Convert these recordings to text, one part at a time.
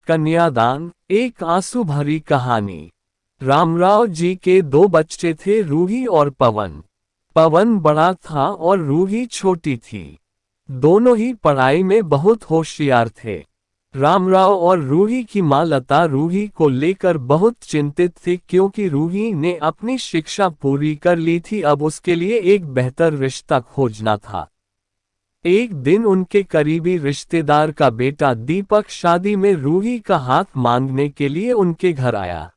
कन्यादान, एक आंसू भरी कहानी। रामराव जी के दो बच्चे थे, रूही और पवन। पवन बड़ा था और रूही छोटी थी। दोनों ही पढ़ाई में बहुत होशियार थे। रामराव और रूही की मां लता रूही को लेकर बहुत चिंतित थी, क्योंकि रूही ने अपनी शिक्षा पूरी कर ली थी। अब उसके लिए एक बेहतर रिश्ता खोजना था। एक दिन उनके करीबी रिश्तेदार का बेटा दीपक शादी में रूही का हाथ मांगने के लिए उनके घर आया।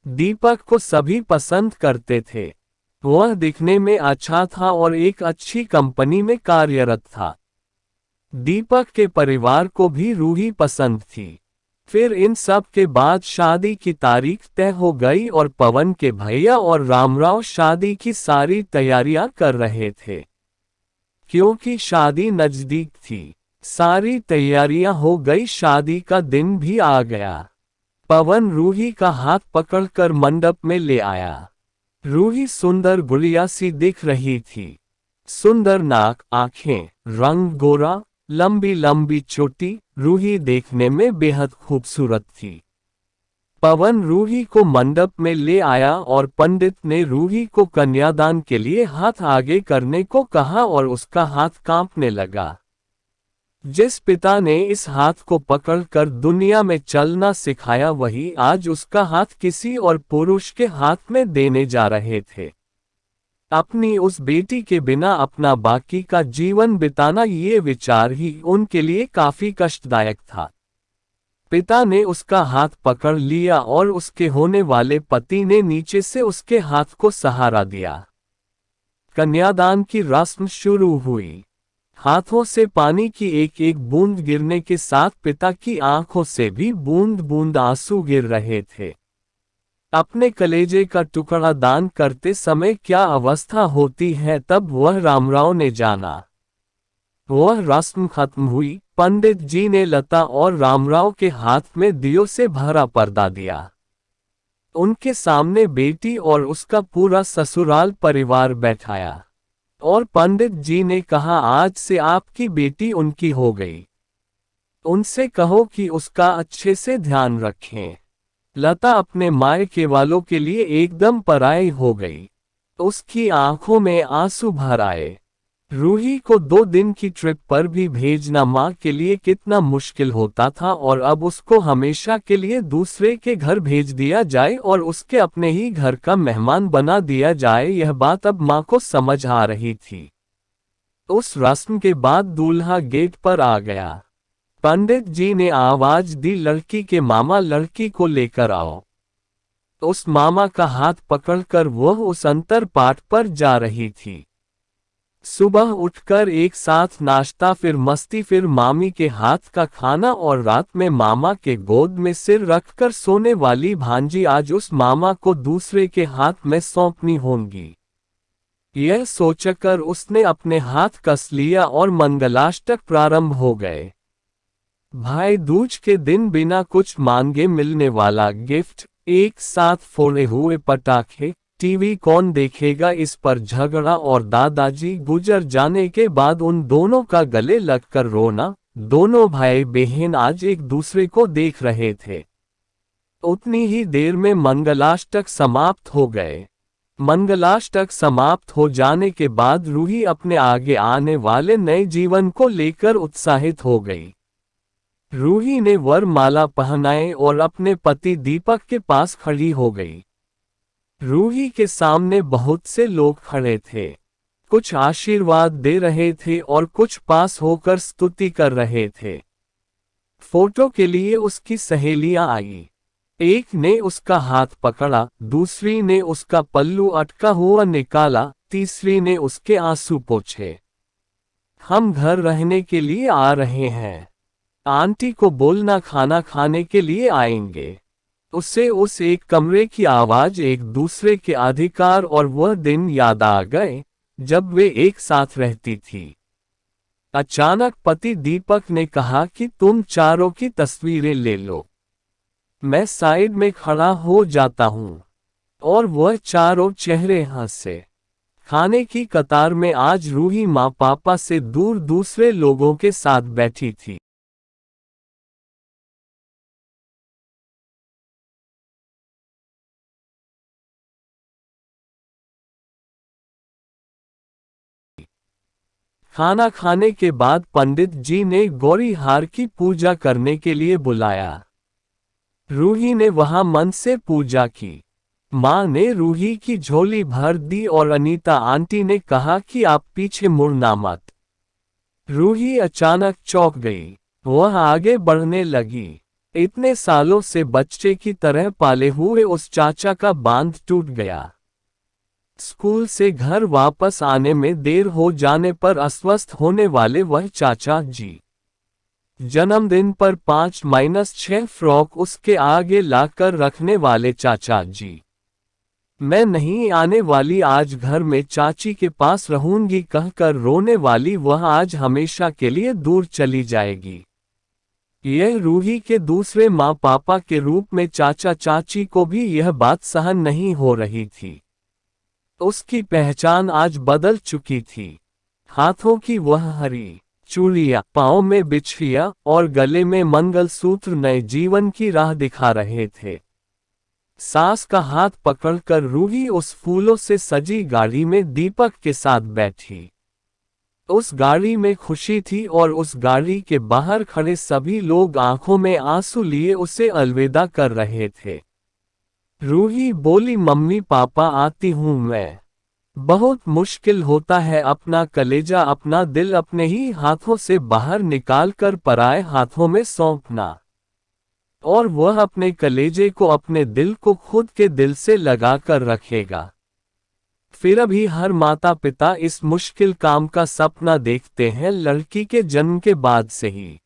दीपक को सभी पसंद करते थे। वह दिखने में अच्छा था और एक अच्छी कंपनी में कार्यरत था। दीपक के परिवार को भी रूही पसंद थी। फिर इन सब के बाद शादी की तारीख तय हो गई और पवन के भैया और रामराव शादी की सारी तैयारियां कर रहे थे। क्योंकि शादी नजदीक थी, सारी तैयारियां हो गई, शादी का दिन भी आ गया। पवन रूही का हाथ पकड़कर मंडप में ले आया। रूही सुंदर गुड़िया सी दिख रही थी। सुंदर नाक, आंखें, रंग गोरा, लंबी लंबी चोटी। रूही देखने में बेहद खूबसूरत थी। पवन रूही को मंडप में ले आया और पंडित ने रूही को कन्यादान के लिए हाथ आगे करने को कहा और उसका हाथ कांपने लगा। जिस पिता ने इस हाथ को पकड़कर दुनिया में चलना सिखाया, वही आज उसका हाथ किसी और पुरुष के हाथ में देने जा रहे थे। अपनी उस बेटी के बिना अपना बाकी का जीवन बिताना, ये विचार ही उनके लिए काफी कष्टदायक था। पिता ने उसका हाथ पकड़ लिया और उसके होने वाले पति ने नीचे से उसके हाथ को सहारा दिया। कन्यादान की रस्म शुरू हुई। हाथों से पानी की एक एक बूंद गिरने के साथ पिता की आंखों से भी बूंद बूंद आंसू गिर रहे थे। अपने कलेजे का टुकड़ा दान करते समय क्या अवस्था होती है, तब वह रामराव ने जाना। वह रस्म खत्म हुई। पंडित जी ने लता और रामराव के हाथ में दियों से भरा पर्दा दिया। उनके सामने बेटी और उसका पूरा ससुराल परिवार बैठाया और पंडित जी ने कहा, आज से आपकी बेटी उनकी हो गई। उनसे कहो कि उसका अच्छे से ध्यान रखें। लता अपने मायके वालों के लिए एकदम पराई हो गई। उसकी आंखों में आंसू भर आए। रूही को 2 दिन की ट्रिप पर भी भेजना मां के लिए कितना मुश्किल होता था, और अब उसको हमेशा के लिए दूसरे के घर भेज दिया जाए और उसके अपने ही घर का मेहमान बना दिया जाए, यह बात अब मां को समझ आ रही थी। उस रस्म के बाद दूल्हा गेट पर आ गया। पंडित जी ने आवाज दी, लड़की के मामा लड़की को लेकर आओ। उस मामा का हाथ पकड़कर वह उस अंतर पाठ पर जा रही थी। सुबह उठकर एक साथ नाश्ता, फिर मस्ती, फिर मामी के हाथ का खाना और रात में मामा के गोद में सिर रखकर सोने वाली भांजी आज उस मामा को दूसरे के हाथ में सौंपनी होंगी। यह सोचकर उसने अपने हाथ कस लिया और मंगलाष्टक प्रारंभ हो गए। भाई दूज के दिन बिना कुछ मांगे मिलने वाला गिफ्ट, एक साथ फोड़े हुए पटाखे, टीवी कौन देखेगा इस पर झगड़ा और दादाजी गुजर जाने के बाद उन दोनों का गले लगकर रोना। दोनों भाई बहन आज एक दूसरे को देख रहे थे। उतनी ही देर में मंगलाष्टक समाप्त हो गए। मंगलाष्टक समाप्त हो जाने के बाद रूही अपने आगे आने वाले नए जीवन को लेकर उत्साहित हो गई। रूही ने वरमाला पहनाए और अपने पति दीपक के पास खड़ी हो गई। रूही के सामने बहुत से लोग खड़े थे। कुछ आशीर्वाद दे रहे थे और कुछ पास होकर स्तुति कर रहे थे। फोटो के लिए उसकी सहेलियां आई। एक ने उसका हाथ पकड़ा, दूसरी ने उसका पल्लू अटका हुआ निकाला, तीसरी ने उसके आंसू पोंछे। हम घर रहने के लिए आ रहे हैं। आंटी को बोलना खाना खाने के लिए आएंगे। उसे उस एक कमरे की आवाज, एक दूसरे के अधिकार और वह दिन याद आ गए जब वे एक साथ रहती थी। अचानक पति दीपक ने कहा कि तुम चारों की तस्वीरें ले लो। मैं साइड में खड़ा हो जाता हूं। और वह चारों चेहरे हंसे। खाने की कतार में आज रूही माँ पापा से दूर दूसरे लोगों के साथ बैठी थी। खाना खाने के बाद पंडित जी ने गौरी हार की पूजा करने के लिए बुलाया। रूही ने वहां मन से पूजा की। माँ ने रूही की झोली भर दी और अनीता आंटी ने कहा कि आप पीछे मुड़ना मत। रूही अचानक चौंक गई। वह आगे बढ़ने लगी। इतने सालों से बच्चे की तरह पाले हुए उस चाचा का बांध टूट गया। स्कूल से घर वापस आने में देर हो जाने पर अस्वस्थ होने वाले वह चाचा जी। जन्मदिन पर 5-6 फ्रॉक उसके आगे लाकर रखने वाले चाचा जी। मैं नहीं आने वाली, आज घर में चाची के पास रहूंगी कहकर रोने वाली वह आज हमेशा के लिए दूर चली जाएगी। यह रूही के दूसरे माँ पापा के रूप में चाचा चाची को भी यह बात सहन नहीं हो रही थी। उसकी पहचान आज बदल चुकी थी। हाथों की वह हरी चूड़ियां, पाँव में बिछिया और गले में मंगलसूत्र नए जीवन की राह दिखा रहे थे। सास का हाथ पकड़कर रूही उस फूलों से सजी गाड़ी में दीपक के साथ बैठी। उस गाड़ी में खुशी थी और उस गाड़ी के बाहर खड़े सभी लोग आंखों में आंसू लिए उसे अलविदा कर रहे थे। रूही बोली, मम्मी पापा आती हूँ मैं। बहुत मुश्किल होता है अपना कलेजा, अपना दिल अपने ही हाथों से बाहर निकालकर पराए हाथों में सौंपना। और वह अपने कलेजे को, अपने दिल को खुद के दिल से लगाकर रखेगा। फिर अभी हर माता पिता इस मुश्किल काम का सपना देखते हैं लड़की के जन्म के बाद से ही।